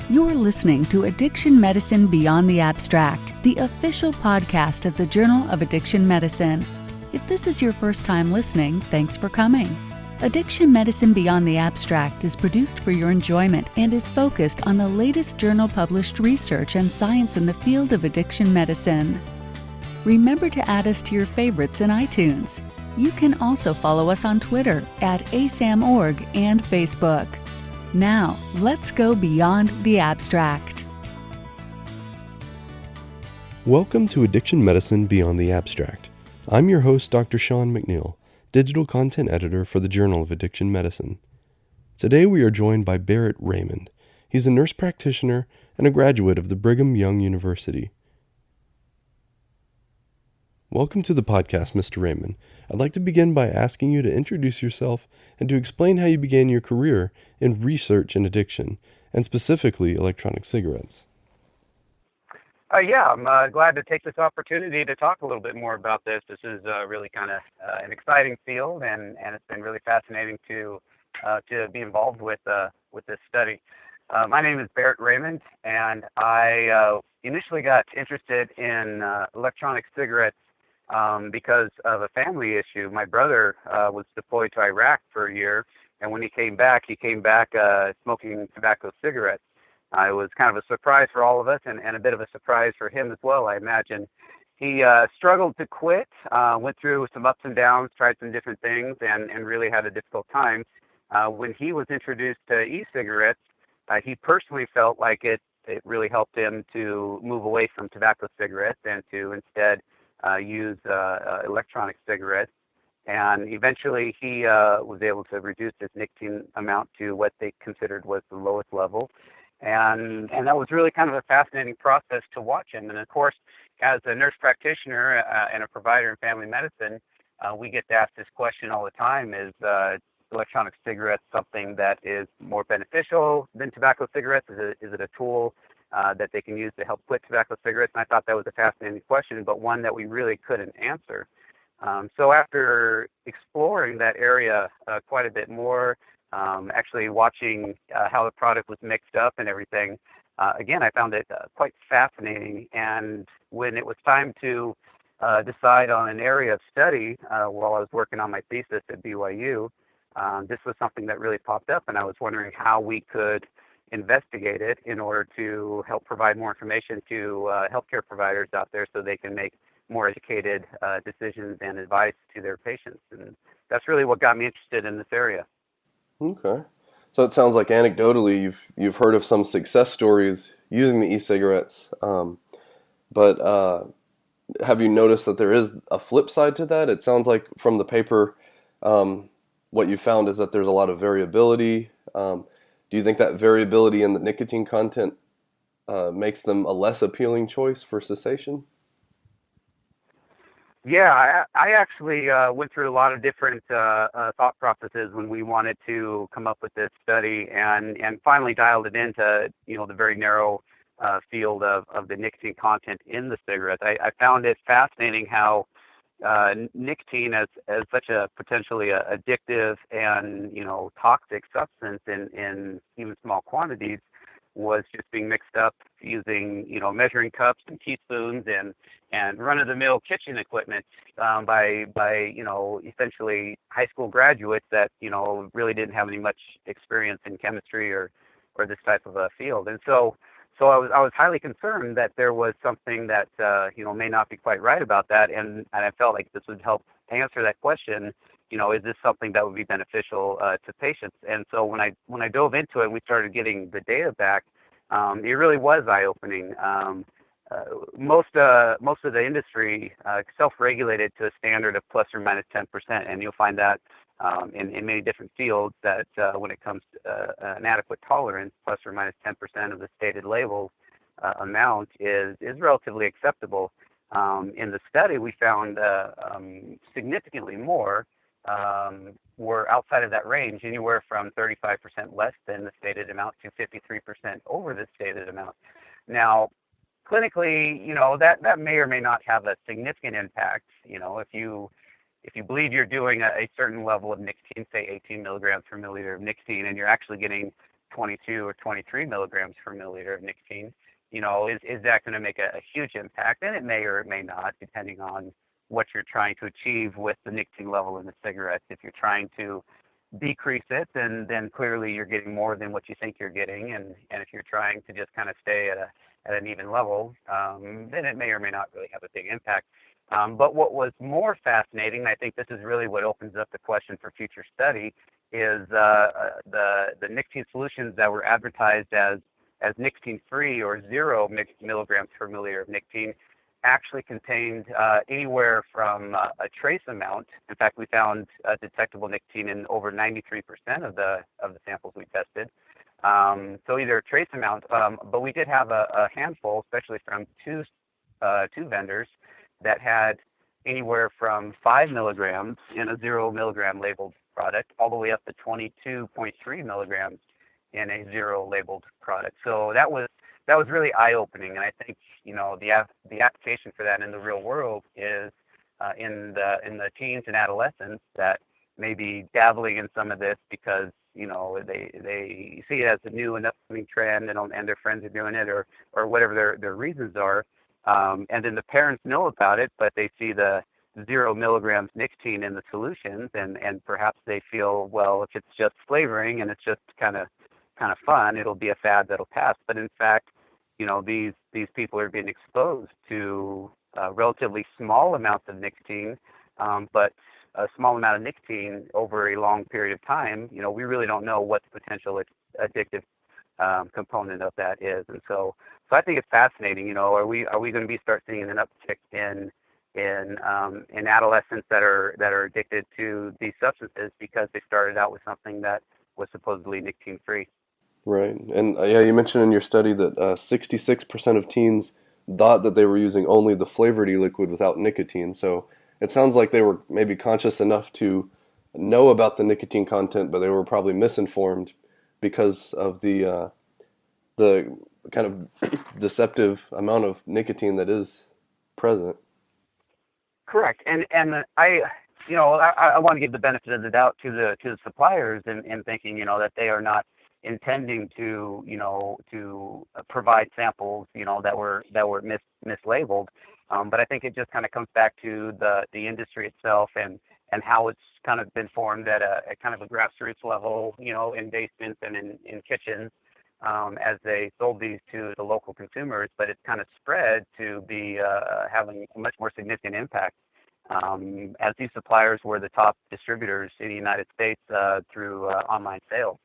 You're listening to Addiction Medicine Beyond the Abstract, the official podcast of the Journal of Addiction Medicine. If this is your first time listening, thanks for coming. Addiction Medicine Beyond the Abstract is produced for your enjoyment and is focused on the latest journal-published research and science in the field of addiction medicine. Remember to add us to your favorites in iTunes. You can also follow us on Twitter at ASAMorg and Facebook. Now, let's go beyond the abstract. Welcome to Addiction Medicine Beyond the Abstract. I'm your host, Dr. Sean McNeil, Digital Content Editor for the Journal of Addiction Medicine. Today we are joined by Barrett Raymond. He's a nurse practitioner and a graduate of the Brigham Young University. Welcome to the podcast, Mr. Raymond. I'd like to begin by asking you to introduce yourself and to explain how you began your career in research in addiction, and specifically electronic cigarettes. I'm glad to take this opportunity to talk a little bit more about this. This is really kind of an exciting field, and it's been really fascinating to be involved with this study. My name is Barrett Raymond, and I initially got interested in electronic cigarettes because of a family issue. My brother was deployed to Iraq for a year, and when he came back smoking tobacco cigarettes. It was kind of a surprise for all of us, and a bit of a surprise for him as well, I imagine. He struggled to quit, went through some ups and downs, tried some different things, and really had a difficult time. When he was introduced to e-cigarettes, he personally felt like it really helped him to move away from tobacco cigarettes and to instead use electronic cigarettes. And eventually he was able to reduce his nicotine amount to what they considered was the lowest level. And that was really kind of a fascinating process to watch him. And of course, as a nurse practitioner and a provider in family medicine, we get to ask this question all the time: is electronic cigarettes something that is more beneficial than tobacco cigarettes? Is it a tool that they can use to help quit tobacco cigarettes? And I thought that was a fascinating question, but one that we really couldn't answer. So after exploring that area quite a bit more, actually watching how the product was mixed up and everything, again, I found it quite fascinating. And when it was time to decide on an area of study while I was working on my thesis at BYU, this was something that really popped up, and I was wondering how we could investigate it in order to help provide more information to healthcare providers out there so they can make more educated decisions and advice to their patients. And that's really what got me interested in this area. Okay. So it sounds like anecdotally you've heard of some success stories using the e-cigarettes, but have you noticed that there is a flip side to that? It sounds like from the paper, what you found is that there's a lot of variability. Do you think that variability in the nicotine content makes them a less appealing choice for cessation? Yeah, I actually went through a lot of different thought processes when we wanted to come up with this study, and finally dialed it into the very narrow field of the nicotine content in the cigarettes. I found it fascinating how nicotine as such a potentially addictive and toxic substance in even small quantities was just being mixed up using measuring cups and teaspoons and run-of-the-mill kitchen equipment by essentially high school graduates that really didn't have any much experience in chemistry or this type of a field. And so I was highly concerned that there was something that may not be quite right about that, and I felt like this would help answer that question. Is this something that would be beneficial to patients? And so when I dove into it and we started getting the data back, it really was eye-opening. Most of the industry self-regulated to a standard of plus or minus 10%, and you'll find that in many different fields that when it comes to an adequate tolerance, plus or minus 10% of the stated label amount is relatively acceptable. In the study, we found significantly more were outside of that range, anywhere from 35% less than the stated amount to 53% over the stated amount. Now, clinically, that may or may not have a significant impact. If you believe you're doing a certain level of nicotine, say 18 milligrams per milliliter of nicotine, and you're actually getting 22 or 23 milligrams per milliliter of nicotine, is that going to make a huge impact? And it may or it may not, depending on what you're trying to achieve with the nicotine level in the cigarettes. If you're trying to decrease it, then clearly you're getting more than what you think you're getting, and if you're trying to just kind of stay at an even level, then it may or may not really have a big impact. But what was more fascinating, and I think this is really what opens up the question for future study, is the nicotine solutions that were advertised as nicotine-free or 0 milligrams per milliliter of nicotine actually contained anywhere from a trace amount. In fact, we found detectable nicotine in over 93% of the samples we tested. So either a trace amount, but we did have a handful, especially from two vendors, that had anywhere from 5 milligrams in a 0 milligram labeled product, all the way up to 22.3 milligrams in a 0 labeled product. So that was really eye-opening, and I think the application for that in the real world is in the teens and adolescents that may be dabbling in some of this because they see it as a new and upcoming trend, and their friends are doing it, or whatever their reasons are, and then the parents know about it, but they see the 0 milligrams nicotine in the solutions, and perhaps they feel, well, if it's just flavoring and it's just kind of fun, it'll be a fad that'll pass. But in fact, these people are being exposed to relatively small amounts of nicotine, but a small amount of nicotine over a long period of time. We really don't know what the potential addictive component of that is, and so I think it's fascinating. Are we going to start seeing an uptick in adolescents that are addicted to these substances because they started out with something that was supposedly nicotine free? Right. And you mentioned in your study that 66% of teens thought that they were using only the flavored e-liquid without nicotine. So it sounds like they were maybe conscious enough to know about the nicotine content, but they were probably misinformed because of the kind of deceptive amount of nicotine that is present. Correct. And I want to give the benefit of the doubt to the suppliers in thinking that they are not intending to provide samples that were mislabeled, but I think it just kind of comes back to the industry itself and how it's kind of been formed at a kind of a grassroots level, in basements and in kitchens, as they sold these to the local consumers, but it's kind of spread to be having a much more significant impact, as these suppliers were the top distributors in the United States through online sales.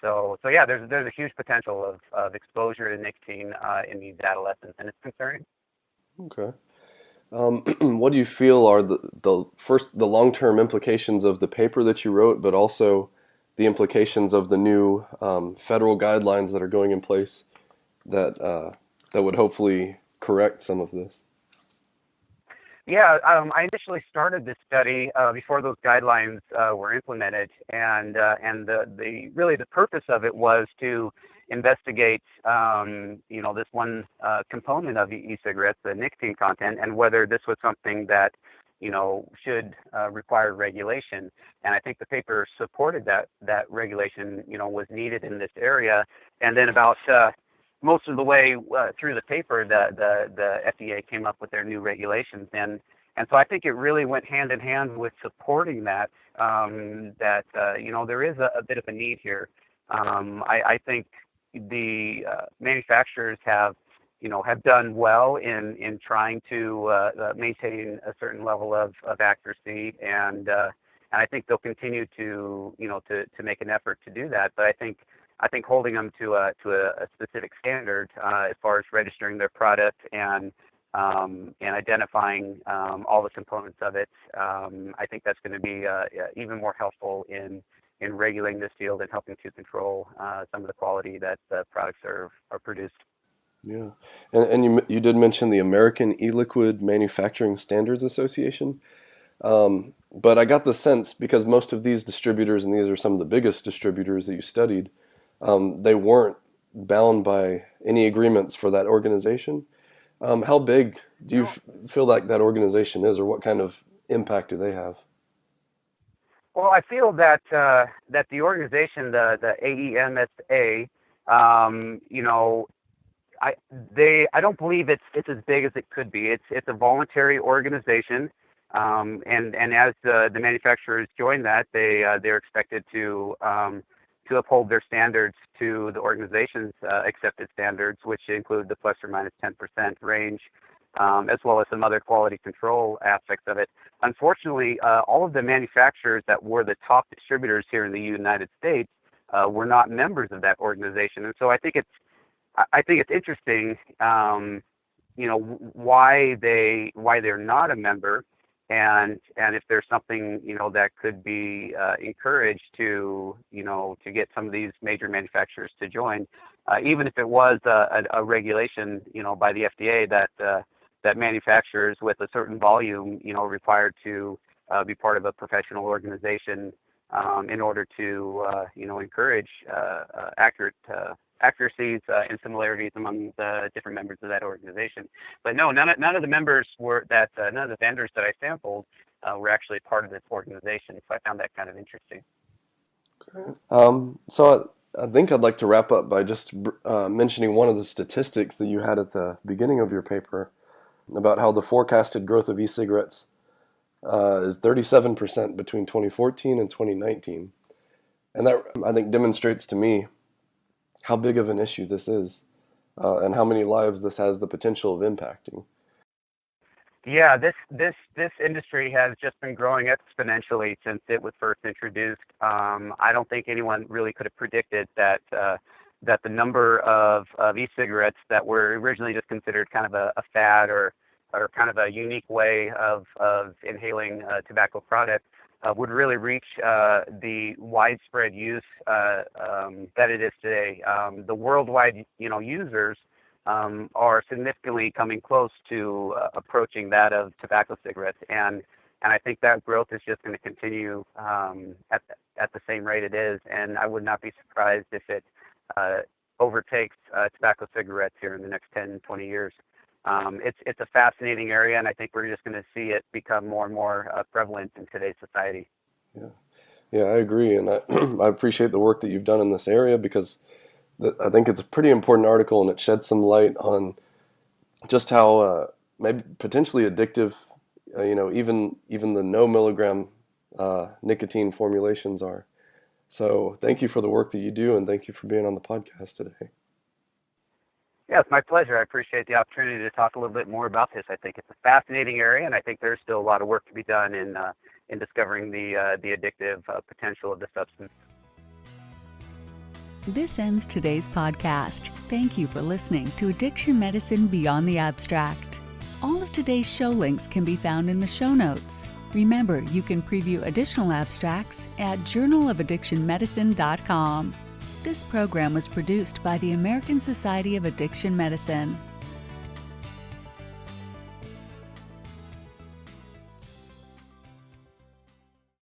So yeah, there's a huge potential of exposure to nicotine in these adolescents, and it's concerning. Okay. What do you feel are the long-term implications of the paper that you wrote, but also the implications of the new federal guidelines that are going in place that would hopefully correct some of this? Yeah, I initially started this study before those guidelines were implemented, and the purpose of it was to investigate this one component of the e-cigarettes, the nicotine content, and whether this was something that should require regulation. And I think the paper supported that regulation was needed in this area. And then about most of the way through the paper, the FDA came up with their new regulations, and so I think it really went hand in hand with supporting that. There is a bit of a need here. I think the manufacturers have done well in trying to maintain a certain level of accuracy, and I think they'll continue to make an effort to do that. But I think holding them to a specific standard as far as registering their product and identifying all the components of it, I think that's going to be even more helpful in regulating this field and helping to control some of the quality that the products are produced. Yeah, and you did mention the American E-Liquid Manufacturing Standards Association, but I got the sense, because most of these distributors, and these are some of the biggest distributors that you studied, they weren't bound by any agreements for that organization. How big do you feel like that organization is, or what kind of impact do they have? Well, I feel that that the organization, the AEMSA, you know, I don't believe it's as big as it could be. It's a voluntary organization, and as the manufacturers join that, they're expected to uphold their standards to the organization's accepted standards, which include the plus or minus 10% range, as well as some other quality control aspects of it. Unfortunately, all of the manufacturers that were the top distributors here in the United States were not members of that organization, and so I think it's interesting, you know, why they're not a member, and if there's something, you know, that could be encouraged to, you know, to get some of these major manufacturers to join, even if it was a regulation, you know, by the FDA that manufacturers with a certain volume, you know, required to be part of a professional organization in order to, you know, encourage accuracies and similarities among the different members of that organization. But no, none of the members were that none of the vendors that I sampled were actually part of this organization. So I found that kind of interesting. So I think I'd like to wrap up by just mentioning one of the statistics that you had at the beginning of your paper about how the forecasted growth of e-cigarettes is 37% between 2014 and 2019. And that, I think, demonstrates to me how big of an issue this is and how many lives this has the potential of impacting. Yeah, this industry has just been growing exponentially since it was first introduced. I don't think anyone really could have predicted that the number of e-cigarettes that were originally just considered kind of a fad or kind of a unique way of inhaling tobacco products would really reach the widespread use that it is today. The worldwide, you know, users are significantly coming close to approaching that of tobacco cigarettes, and I think that growth is just going to continue at the same rate it is, and I would not be surprised if it overtakes tobacco cigarettes here in the next 10, 20 years. It's a fascinating area, and I think we're just going to see it become more and more prevalent in today's society. Yeah, I agree, and I appreciate the work that you've done in this area because I think it's a pretty important article, and it sheds some light on just how maybe potentially addictive, you know, even the no milligram nicotine formulations are. So thank you for the work that you do, and thank you for being on the podcast today. Yeah, it's my pleasure. I appreciate the opportunity to talk a little bit more about this. I think it's a fascinating area, and I think there's still a lot of work to be done in discovering the addictive potential of the substance. This ends today's podcast. Thank you for listening to Addiction Medicine Beyond the Abstract. All of today's show links can be found in the show notes. Remember, you can preview additional abstracts at journalofaddictionmedicine.com. This program was produced by the American Society of Addiction Medicine.